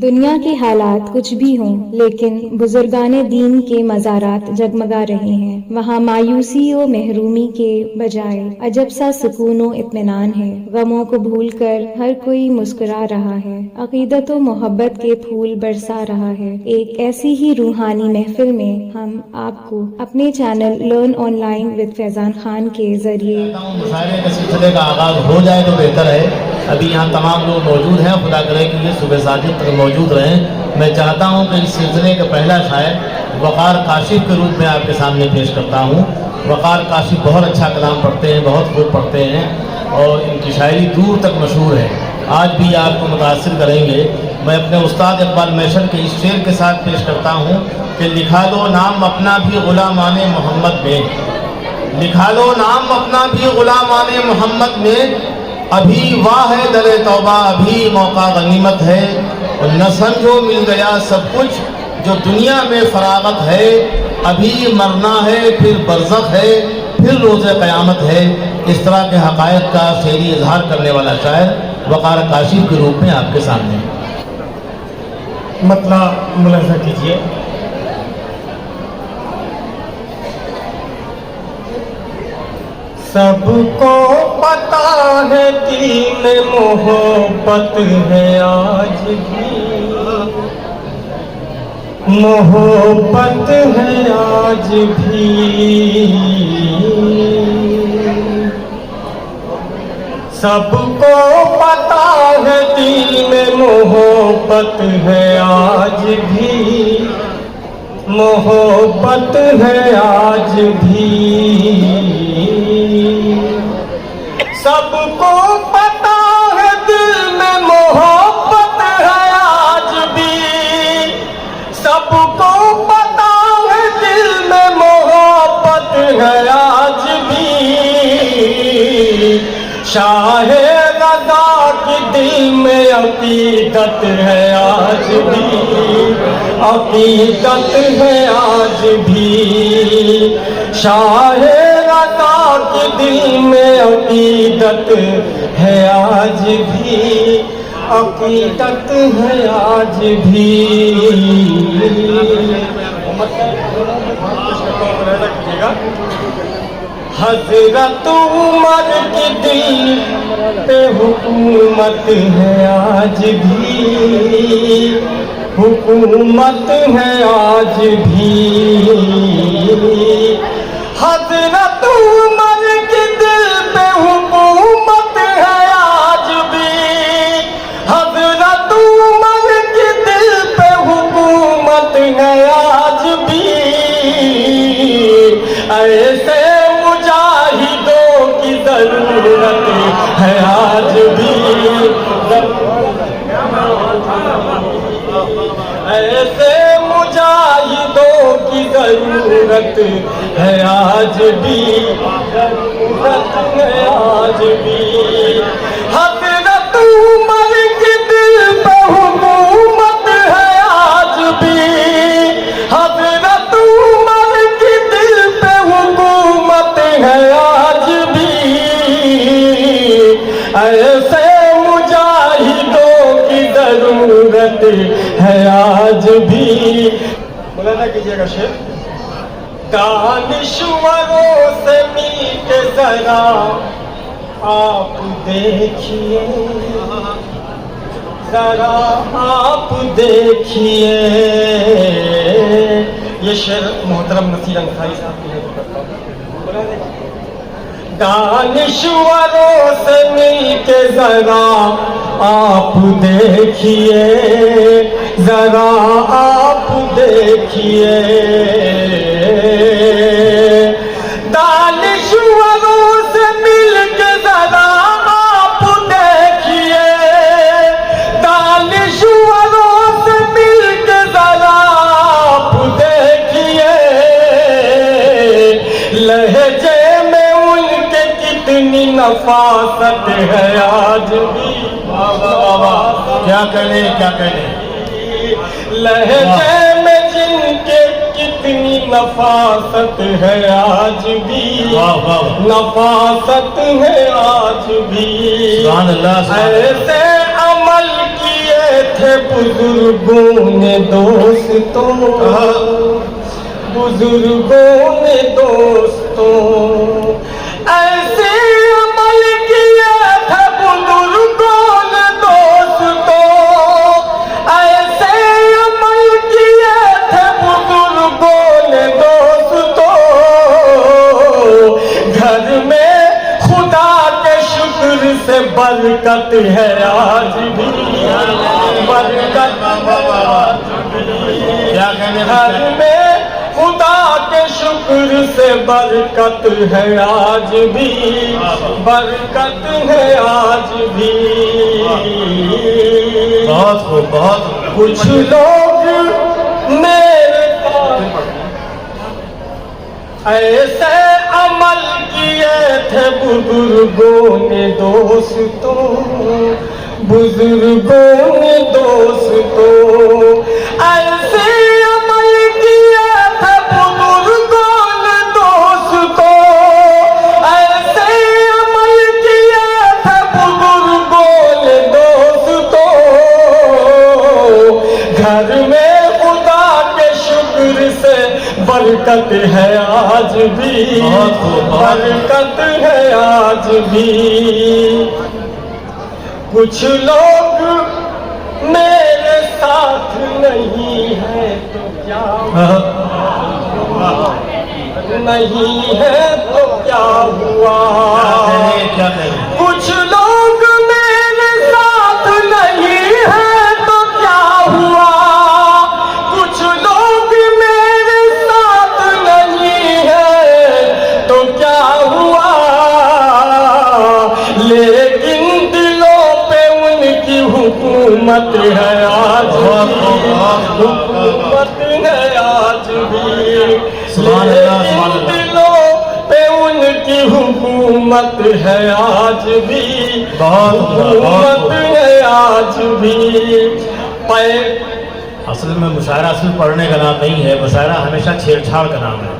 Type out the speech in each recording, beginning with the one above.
دنیا کے حالات کچھ بھی ہوں لیکن بزرگان دین کے مزارات جگمگا رہے ہیں۔ وہاں مایوسی و محرومی کے بجائے عجب سا سکون و اطمینان ہے۔ غموں کو بھول کر ہر کوئی مسکرا رہا ہے، عقیدت و محبت کے پھول برسا رہا ہے۔ ایک ایسی ہی روحانی محفل میں ہم آپ کو اپنے channel learn online with Faizan Khan کے ذریعے مشاعرے کے سلسلے کا آغاز ہو جائے تو بہتر ہے۔ ابھی یہاں تمام لوگ موجود ہیں، خدا کرے کہ یہ صبح ساجد تک موجود رہیں۔ میں چاہتا ہوں کہ اس سلسلے کا پہلا شاعر وقار کاشف کے روپ میں آپ کے سامنے پیش کرتا ہوں۔ وقار کاشف بہت اچھا کلام پڑھتے ہیں، بہت خوب پڑھتے ہیں اور ان کی شاعری دور تک مشہور ہے، آج بھی آپ کو متاثر کریں گے۔ میں اپنے استاد اقبال میشر کے اس شعر کے ساتھ پیش کرتا ہوں کہ لکھا لو نام اپنا بھی غلامان محمد میں، لکھا لو نام اپنا بھی غلامان محمد میں، ابھی واہ ہے در توبہ، ابھی موقع غنیمت ہے، اور نہ سمجھو مل گیا سب کچھ جو دنیا میں فراغت ہے، ابھی مرنا ہے پھر برزخ ہے پھر روز قیامت ہے۔ اس طرح کے حقائق کا شعری اظہار کرنے والا شاعر وقار کاشف کے روپ میں آپ کے سامنے مطلب ملاحظہ کیجیے۔ سب کو پتا ہے دل میں محبت ہے، آج بھی محبت ہے، آج بھی سب کو پتا ہے دل میں محبت ہے، آج بھی محبت ہے، آج بھی سب کو پتا ہے دل میں محبت ہے، آج بھی سب کو پتا ہے دل میں محبت ہے، آج بھی شاہ رضا کی دل میں عقیدت ہے، آج بھی عقیدت ہے، آج بھی شاہ رضا کے دل میں عقیدت ہے، آج بھی عقیدت ہے، آج بھی حضرت عمر کی دل پہ حکومت ہے، آج بھی حکومت ہے، آج بھی حضرت عمر کی دل پہ حکومت ہے، آج بھی حضرت عمر کی دل پہ حکومت ہے، آج بھی ایسے مجاہدوں کی ضرورت ہے، آج بھی ایسے مجاہدوں کی ضرورت ہے، آج بھی ضرورت ہے، آج بھی حضرت عمر کی دل پہ حکومت ہے، آج بھی حضرت عمر کی دل پہ حکومت ہے، آج بھی ایسے مجاہدوں کی ضرورت ہے، آج بھی مولانا کیجیے گا شعر۔ دانشوروں سے مل کے ذرا آپ دیکھیے، ذرا آپ دیکھیے، یہ شعر محترم نصیر انصاری صاحب کی ہے۔ دانشوروں سے مل کے ذرا آپ دیکھیے، ذرا آپ دیکھیے، دانشوروں سے مل کے ذرا آپ دیکھیے، دانشوروں سے مل کے ذرا آپ دیکھیے، لہجے میں ان کے کتنی نفاست ہے، آج بھی کیا کہنے کیا کہنے لہجے میں جن کے کتنی نفاست ہے، آج بھی نفاست ہے، آج بھی سبحان اللہ۔ ایسے عمل کیے تھے بزرگوں نے دوستوں، بزرگوں نے دوستوں، ایسے عمل کیے تھے بزرگوں نے دوستوں، ایسے عمل کیے تھے بزرگوں نے دوستوں، گھر میں خدا کے شکر سے برکت ہے آج بھی، برکت کیا کہنے گھر میں خدا کے شکر سے برکت ہے آج بھی، برکت ہے آج بھی۔ بہت خوب، بہت خوب۔ کچھ لوگ میرے پاس ایسے عمل کیے تھے بزرگوں نے دوستوں، بزرگوں نے دوستوں، ایسے عمل کیے تھے بزرگوں نے دوستوں، ایسے عمل کیے تھے بزرگوں نے دوستوں، گھر میں خدا کے شکر سے برکت ہے آج بھی، برکت ہے آج بھی۔ کچھ لوگ میرے ساتھ نہیں ہے تو کیا ہوا، نہیں ہے تو کیا ہوا، کیا کہنے کچھ لوگ میرے ساتھ نہیں ہے تو کیا ہوا، کچھ لوگ میرے ساتھ نہیں ہے تو کیا ہوا، لیکن دلوں پہ ان کی حکومت ہے آج بھی، حکومت ہے آج بھی، سبحان اللہ، سبحان لیکن اللہ۔ دلوں پہ ان کی حکومت ہے آج بھی، بہت حکومت ہے آج بھی۔ اصل میں مشاعرہ اصل پڑھنے کا نام نہیں ہے، مشاعرہ ہمیشہ چھیڑ چھاڑ کا نام ہے۔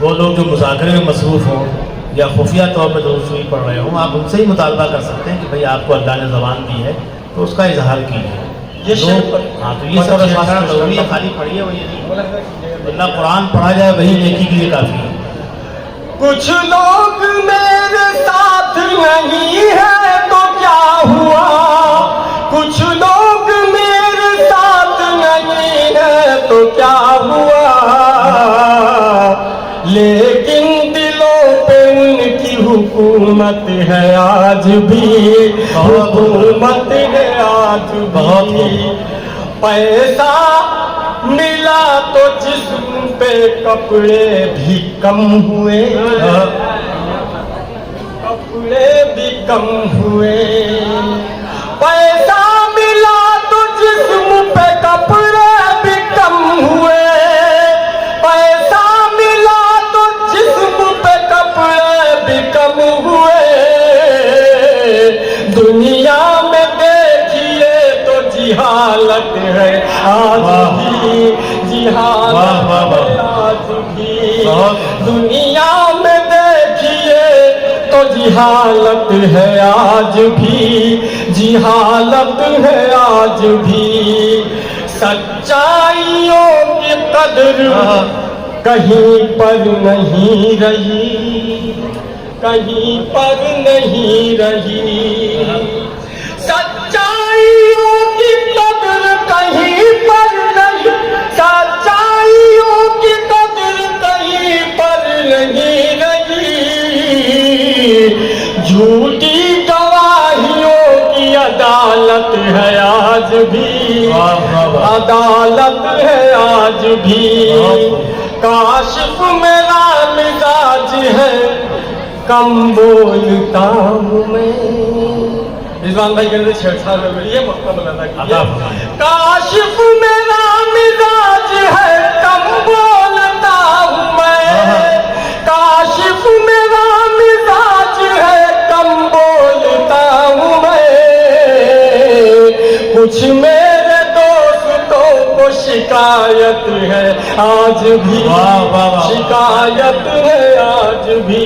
وہ لوگ جو مذاکرے میں مصروف ہوں یا خفیہ طور پہ درود شریف پڑھ رہے ہوں، آپ ان سے ہی مطالبہ کر سکتے ہیں کہ بھئی آپ کو اللہ نے زبان دی ہے تو اس کا اظہار کیجیے۔ ہاں تو یہ سب اشارہ ضروری ہے، خالی پڑھیے وہی نہیں، اللہ قرآن پڑھا جائے وہی نیکی کے لیے کافی ہے۔ کچھ لوگ میرے ساتھ نہیں ہے تو کیا ہوا، کچھ لوگ میرے ساتھ نہیں ہے تو کیا ہوا، لیکن دلوں پہ ان کی حکومت ہے آج بھی، حکومت ہے آج بھی۔ پیسہ ملا تو جسم پہ کپڑے بھی کم ہوئے، کپڑے بھی کم ہوئے، پیسہ ملا تو جسم پہ کپڑے بھی کم ہوئے، پیسہ ملا تو جسم پہ کپڑے بھی کم ہوئے، دنیا میں دیکھیے تو جہالت ہے آج بھی، جہالت ہے آج بھی، دنیا میں دیکھیے تو جہالت ہے آج بھی، جہالت ہے آج بھی۔ سچائیوں کی قدر کہیں پر نہیں رہی، کہیں پر نہیں رہی، سچائیوں کی قدر کہیں پر نہیں، سچائیوں کی قدر کہیں پر نہیں رہی، جھوٹی گواہیوں کی عدالت ہے آج بھی، عدالت ہے آج بھی۔ کاشف میرا مزاج ہے کم بولتا ہوں میں، رضوان بھائی کہتے چھیڑ چھاڑ میں یہ مقابلہ ادا کیجیے۔ کاشف میرا مزاج ہے کم بولتا ہوں میں، کاشف میرا مزاج ہے کم بولتا ہوں میں، کچھ میرے دوستوں کو شکایت ہے آج بھی، شکایت ہے آج بھی،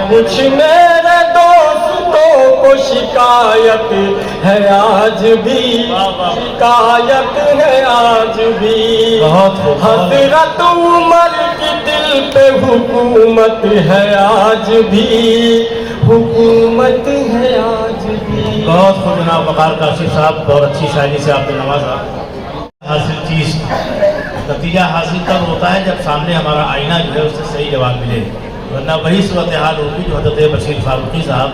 کچھ میرے دوستوں کو کو شکایت ہے آج بھی، شکایت ہے آج بھی، حضرت عمر کی دل پہ حکومت ہے آج بھی، حکومت ہے آج بھی۔ بہت خوب جناب وقار کاشف صاحب، بہت اچھی شاعری سے آپ نے نوازا۔ حاصل چیز نتیجہ حاصل تب ہوتا ہے جب سامنے ہمارا آئینہ جو ہے اس سے صحیح جواب ملے، ورنہ وہی صورتحال ہوگی جو حضرت بشیر فاروقی صاحب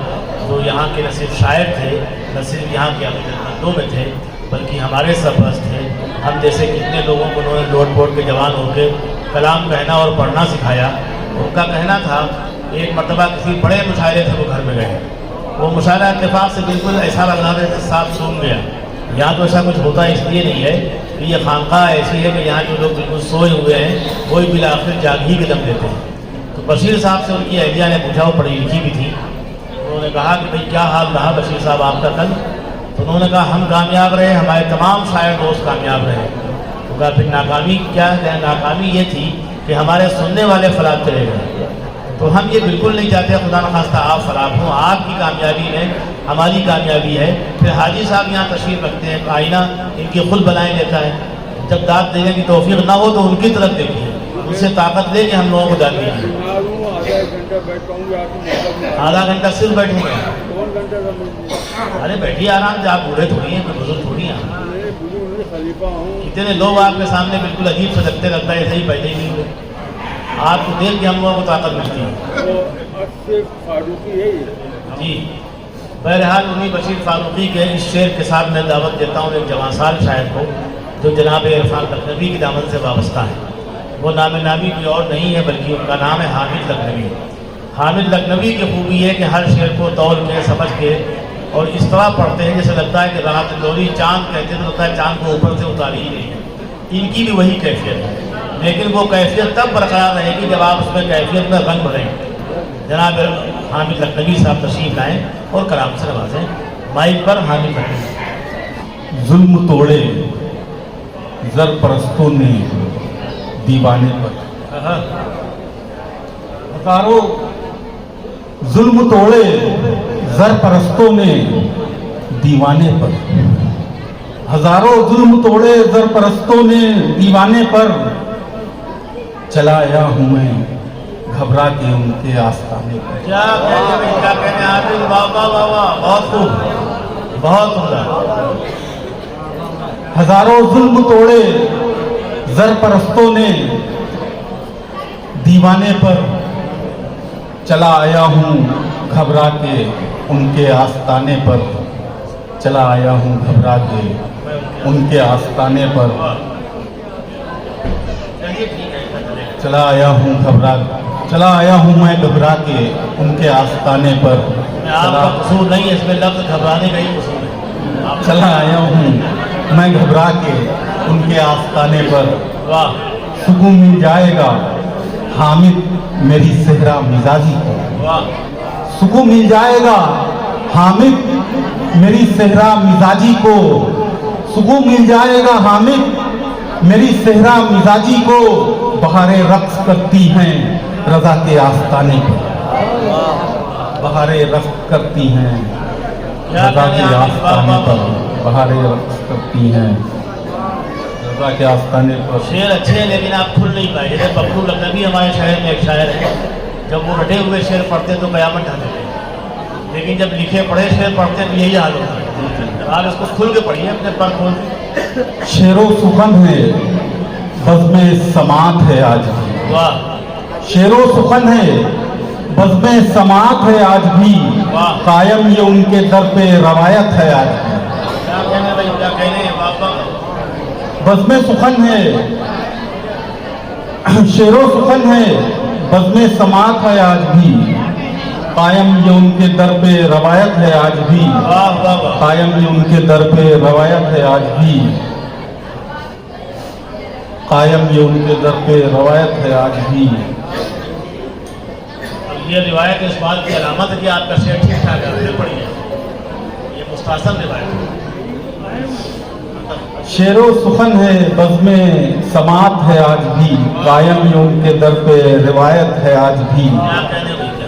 جو یہاں کے نہ صرف شاعر تھے، نہ صرف یہاں کے عقیدتمندوں میں تھے، بلکہ ہمارے سرپرست تھے۔ ہم جیسے کتنے لوگوں کو انہوں نے لوٹ پوٹ کے جوان ہو کے کلام کہنا اور پڑھنا سکھایا۔ ان کا کہنا تھا ایک مرتبہ کسی بڑے مشاعرے تھے وہ گھر میں گئے، وہ مشاعرہ اتفاق سے بالکل ایسا لگ رہا تھا جیسے صاحب سون گیا۔ یہاں تو ایسا کچھ ہوتا اس لیے نہیں ہے کہ یہ خانقاہ ایسی ہے کہ یہاں جو لوگ بالکل سوئے ہوئے ہیں وہی بالآخر جاگ ہی کے دم دیتے ہیں۔ تو بشیر صاحب سے ان کی اہلیہ نے پوچھا، وہ پڑھی لکھی بھی تھی، انہوں نے کہا کہ بھئی کیا حال رہا بشیر صاحب آپ کا کل؟ تو انہوں نے کہا ہم کامیاب رہے، ہمارے تمام شاعر دوست کامیاب رہے۔ تو کہا پھر ناکامی کیا ہے؟ ناکامی یہ تھی کہ ہمارے سننے والے فلاح چلے گئے۔ تو ہم یہ بالکل نہیں چاہتے خدا نخواستہ آپ فلاح ہوں، آپ کی کامیابی ہے ہماری کامیابی ہے۔ پھر حاجی صاحب یہاں تشریف رکھتے ہیں، آئینہ ان کی خود بنائے لیتا ہے، جب داد دینے کی توفیق نہ ہو تو ان کی طرف دیکھیے، ان سے طاقت لے کے ہم لوگوں کو داد دیجیے۔ آدھا گھنٹہ صرف بیٹھیں گے؟ ارے بیٹھیے آرام سے، آپ بوڑھے تھوڑی ہیں، کوئی بزرگ تھوڑی ہیں۔ کتنے لوگ آپ کے سامنے بالکل عجیب سے لگتے، لگتا ہے ایسے ہی بیٹھے ہی نہیں ہوئے۔ آپ کو دیکھ کے ہم لوگوں کو طاقت ملتی ہے۔ جی بہرحال انہیں بشیر فاروقی کے اس شعر کے ساتھ میں دعوت دیتا ہوں ایک جوان سال شاعر کو جو جناب عرفان لکھنوی کی دامن سے وابستہ ہے۔ وہ نام نامی کوئی اور نہیں ہے بلکہ ان کا نام ہے حامد لکھنوی۔ حامد لکھنوی کی خوبی ہے کہ ہر شعر کو تول کے سمجھ کے اور اس طرح پڑھتے ہیں جیسے لگتا ہے کہ رات لوری چاند کہتے تو لگتا ہے چاند کو اوپر سے اتاری ہی نہیں ہے۔ ان کی بھی وہی کیفیت ہے، لیکن وہ کیفیت تب برقرار رہے گی جب آپ اس میں کیفیت میں رنگ بھریں۔ جناب حامد لکھنوی صاحب تشریف لائیں اور کلام سے نوازیں۔ مائک پر حامد لکھنوی۔ ظلم توڑے زر پرستوں نے دیوانے پر، ہزاروں ظلم توڑے زر پرستوں نے دیوانے پر، ہزاروں ظلم توڑے زر پرستوں نے دیوانے پر، چلا آیا ہوں میں گھبرا کے ان کے آستانے پر۔ کیا کہنے عادل، واہ واہ واہ واہ، بہت خوب، بہت عمدہ۔ ہزاروں ظلم توڑے زر پرستوں نے دیوانے پر، چلا آیا ہوں گھبرا کے ان کے آستانے پر، چلا آیا ہوں گھبرا کے ان کے آستانے پر، چلا آیا ہوں میں گھبرا کے ان کے آستانے پر، آپ کا قصور نہیں ہے اس میں، لفظ گھبرانے کا ہی قصور ہے۔ چلا آیا ہوں میں گھبرا کے ان کے آستانے پر، واہ، سکون مل جائے گا حامد میری صحرا مزاجی کو، واہ، سکون مل جائے گا حامد میری صحرا مزاجی کو، سکون مل جائے گا حامد میری صحرا مزاجی کو، بہاریں رقص کرتی ہیں رضا کے آستانے پر، بہاریں رقص کرتی ہیں رضا کے آستانے پر، بہاریں رقص کرتی ہیں رضا کے آستانے پر۔ شعر اچھے ہیں لیکن آپ کھل نہیں پائے۔ جیسے ببلو لکھنوی ہمارے شہر میں ایک شاعر ہے، جب وہ رٹے ہوئے شعر پڑھتے تو قیامت ڈھا دیتے، لیکن جب لکھے پڑھے شعر پڑھتے تو یہی حال ہوتا ہے۔ آپ اس کو کھل کے پڑھیے، اپنے پر کھول کے۔ شعر و سخن ہے بزم سماعت ہے آج بھی، واہ، شعر و سخن ہے بزم سماعت ہے آج بھی، قائم یہ ان کے در پہ روایت ہے آج بھی۔ کیا کہنے بھائی، کیا کہنے ہیں بابا؟ بزم سخن ہے، شعر و سخن ہے بزم سماعت ہے آج بھی، قائم یہ ان کے در پہ روایت ہے آج بھی، واہ واہ واہ، قائم یہ ان کے در پہ روایت ہے آج بھی، قائم یہ ان کے در پہ روایت ہے آج بھی۔ یہ روایت اس بات کی علامت ہے کہ آپ کا شعر ٹھیک ٹھاک ہے، پھر پڑھیے، یہ مختصر روایت ہے۔ شعر و سخن ہے بزم سماعت ہے آج بھی، قائم یہ ان کے در پہ روایت ہے آج بھی، کیا کہنے بھائی، کیا